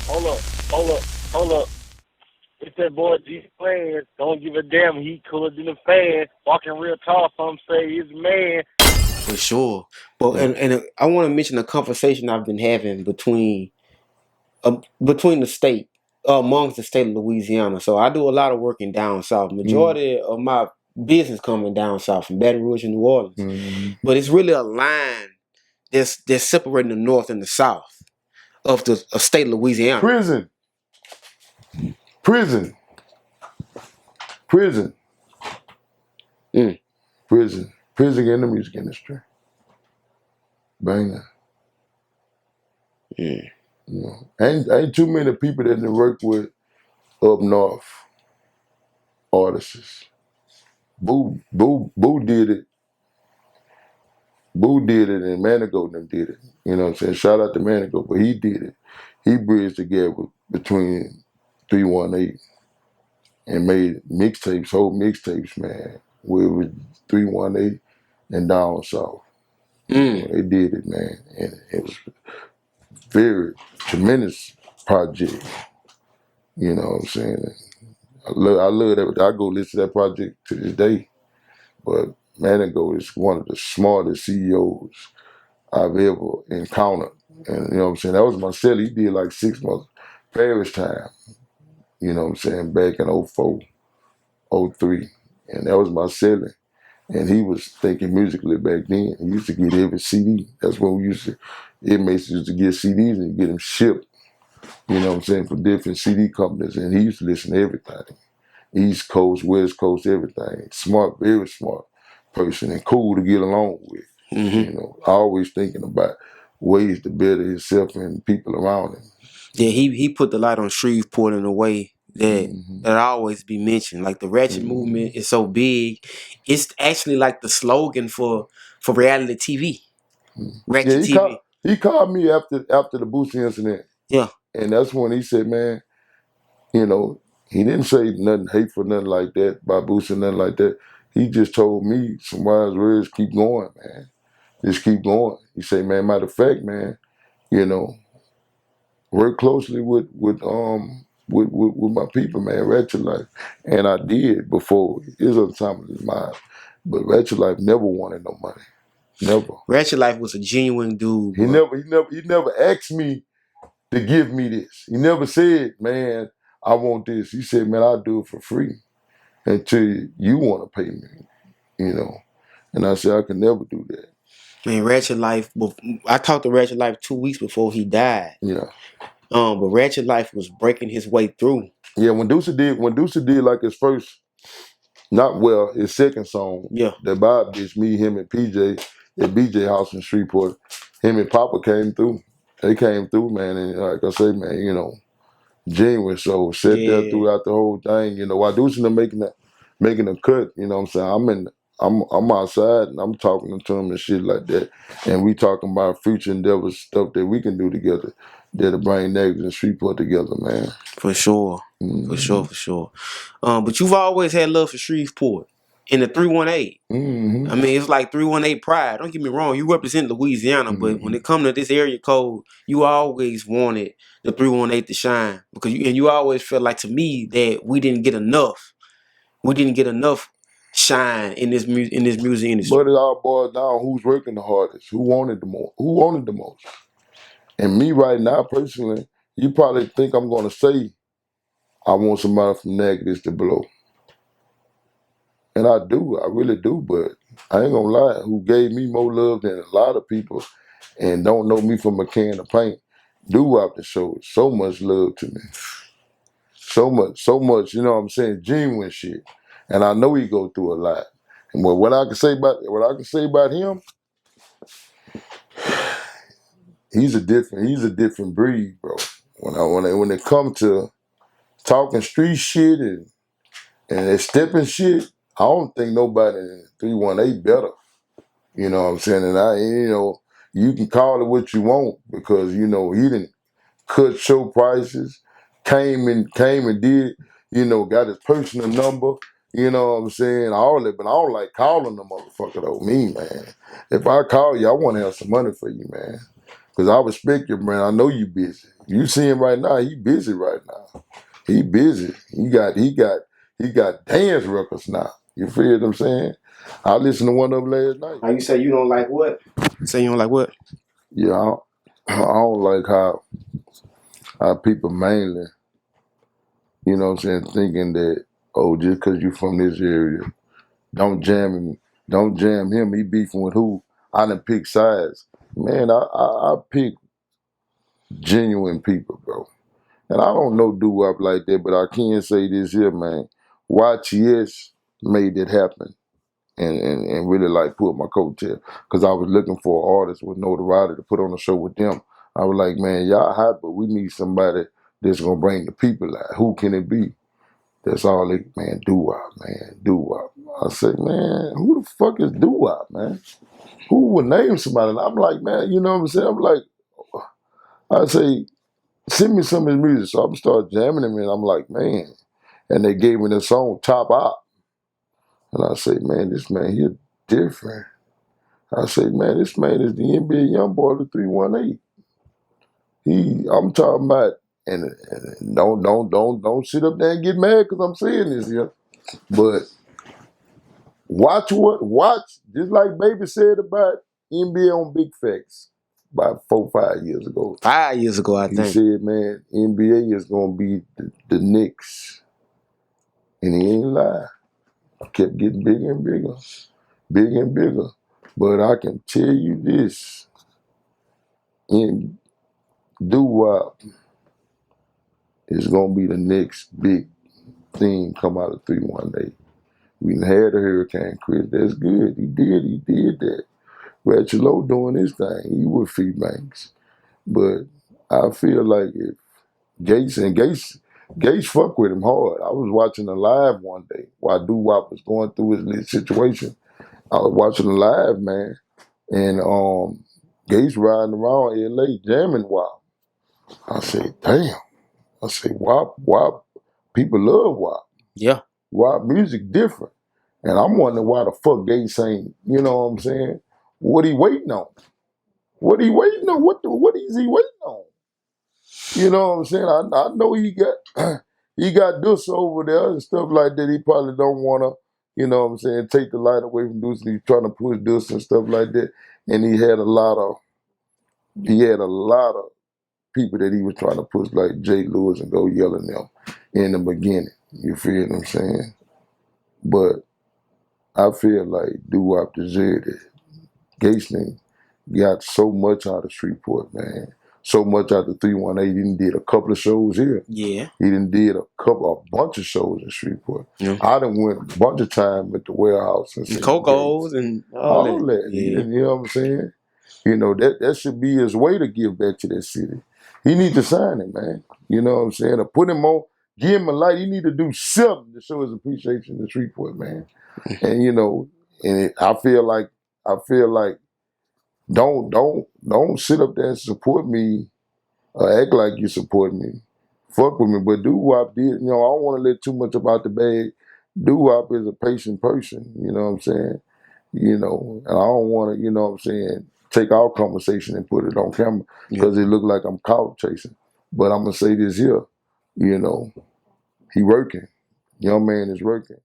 Hold up, hold up, hold up. It's that boy G Plans. Don't give a damn. He cooler than a fan. Walking real tall. Some say he's a man. For sure. But Yeah. and I want to mention a conversation I've been having between the state, amongst the state of Louisiana. So I do a lot of work in down south. Mm, Majority of my business coming down south from Baton Rouge and New Orleans. mm. But it's really a line that's separating the north and the south of the state of Louisiana. Prison, prison, prison, Mm. prison in the music industry. Banger. Mm. You know, ain't too many people that done work with up north artists. Boo did it. Boo did it, and Mandigo them did it. You know what I'm saying? Shout out to Mandigo, but he did it. He bridged the gap between 318 and made mixtapes, whole mixtapes, man, with 318 and down south. You Mm. know, they did it, man, and it was very tremendous project. You know what I'm saying? I love that. I go listen to that project to this day. But Manigo is one of the smartest CEOs I've ever encountered. And you know what I'm saying? That was my celly. He did like 6 months Paris time. You know what I'm saying? Back in '04, '03, And that was my celly. And he was thinking musically back then. He used to get every CD. That's when we used to, inmates used to get CDs and get them shipped, you know what I'm saying, from different CD companies. And he used to listen to everything. East Coast, West Coast, everything. Smart, very smart person and cool to get along with. Hmm. You know, always thinking about ways to better himself and people around him. Yeah, he put the light on Shreveport in a way that Mm-hmm. that always be mentioned. Like the ratchet Mm-hmm. movement is so big, it's actually like the slogan for reality TV. Yeah, Ratchet TV. he called me after the Boosie incident, Yeah. and that's when he said, "Man, you know, he didn't say nothing hateful, nothing like that about Boosie, nothing like that. He just told me some wise words. Keep going, man. Just keep going." He said, "Man, matter of fact, man, you know, work closely with my people, man, Ratchet Life." And I did before. It was on the top of his mind. But Ratchet Life never wanted no money. Never. Ratchet Life was a genuine dude, He bro. never asked me to give me this. He never said, "Man, I want this." He said, "Man, I'll do it for free until you want to pay me," you know. And I said, "I can never do that." Man, Ratchet Life. I talked to Ratchet Life 2 weeks before he died. Yeah. But Ratchet Life was breaking his way through. Yeah, when Deuce did like his first, not well, his second song, Yeah. that Bob Bitch, me, him, and PJ at BJ House in Shreveport, him and Papa came through. They came through, man, and like I say, man, you know, genuine. So sat there Yeah. throughout the whole thing, you know, while Deuce and them making a cut, you know what I'm saying? I'm outside and I'm talking to him and shit like that. And we talking about future endeavors, stuff that we can do together that'll bring Niggas and Shreveport together, man. For sure. For sure, Mm-hmm. for sure. But you've always had love for Shreveport. In the 318. Mm-hmm. I mean, it's like 318 pride. Don't get me wrong, you represent Louisiana, but when Mm-hmm. it comes to this area code, you always wanted the 318 to shine. Because you always felt like to me that we didn't get enough. We didn't get enough shine in this music industry. But it all boils down who's working the hardest, who wanted the most. And me right now, personally, you probably think I'm gonna say I want somebody from Negatives to blow. And I do, I really do, but I ain't gonna lie, who gave me more love than a lot of people and don't know me from a can of paint, DooWop to show so much love to me. So much, you know what I'm saying, genuine shit. And I know he go through a lot. And what I can say about him, he's a different breed, bro. When it come to talking street shit and that stepping shit, I don't think nobody in 318 better. You know what I'm saying? And you can call it what you want because, he didn't cut show prices, came and did, got his personal number, you know what I'm saying? All that, but I don't like calling the motherfucker though, me, man. If I call you, I want to have some money for you, man. Because I respect you, man. I know you busy. You see him right now, he busy right now. He busy. He got dance records now. You feel what I'm saying? I listened to one of them last night. How you say you don't like what? Say you don't like what? Yeah, I don't like how people mainly, you know what I'm saying, thinking that, oh, just because you from this area, don't jam him. Don't jam him. He beefing with who? I done pick sides. Man, I pick genuine people, bro. And I don't know doo-wop like that, but I can say this here, man. YTS made it happen and really like put my coattail. Because I was looking for an artist with notoriety to put on a show with them. I was like, man, y'all hot, but we need somebody that's going to bring the people out. Who can it be? That's all they, man, doo-wop, man, doo-wop. I said, man, who the fuck is doo-wop, man? Who would name somebody? And I'm like, man, you know what I'm saying? I'm like, I say, send me some of his music. So I'm start jamming him and I'm like, man. And they gave me the song Top Op. And I say, man, this man here different. I say, man, this man is the NBA young boy, the 318. I'm talking about, and don't sit up there and get mad because I'm saying this here. But watch, just like Baby said about NBA on Big Facts about 4-5 years ago. 5 years ago, I He think. said, man, NBA is going to be the Knicks. And he ain't lie. Kept getting bigger and bigger. Bigger and bigger. But I can tell you this. In doo-wop is going to be the next big thing come out of 318. We done had a Hurricane Chris. That's good. He did that. Ratchet Low doing his thing. He with Fee Banks. But I feel like if Gates fuck with him hard. I was watching a live one day while doo-wop was going through his little situation. I was watching a live, man, and Gates riding around LA jamming WAP. I said, damn. I said, WAP, people love WAP. Yeah. WAP music different. And I'm wondering why the fuck Gates ain't, you know what I'm saying? What he waiting on? What he waiting on? What is he waiting on? You know what I'm saying? I know he got Deuce over there and stuff like that. He probably don't want to, you know what I'm saying, take the light away from Deuce. He's trying to push Deuce and stuff like that. And he had a lot of people that he was trying to push, like Jay Lewis and go yelling them in the beginning. You feel what I'm saying? But I feel like doo-wop deserved it. Gates got so much out of Shreveport, man. So much out of 318. He done did a couple of shows here. Yeah. He done did a bunch of shows in Shreveport. Yeah. I done went a bunch of time at the warehouse and Coco's and all that. Yeah. You know what I'm saying? You know, that should be his way to give back to that city. He need to sign it, man. You know what I'm saying? Or put him on, give him a light. He need to do something to show his appreciation to Shreveport, man. And you know, I feel like don't sit up there and support me or act like you support me. Fuck with me. But doo-wop did, you know, I don't want to let too much about the bag. Doo-wop is a patient person, you know what I'm saying? You know, and I don't want to, you know what I'm saying, take our conversation and put it on camera because it look like I'm clout chasing. But I'm going to say this here, you know, he working. Young man is working.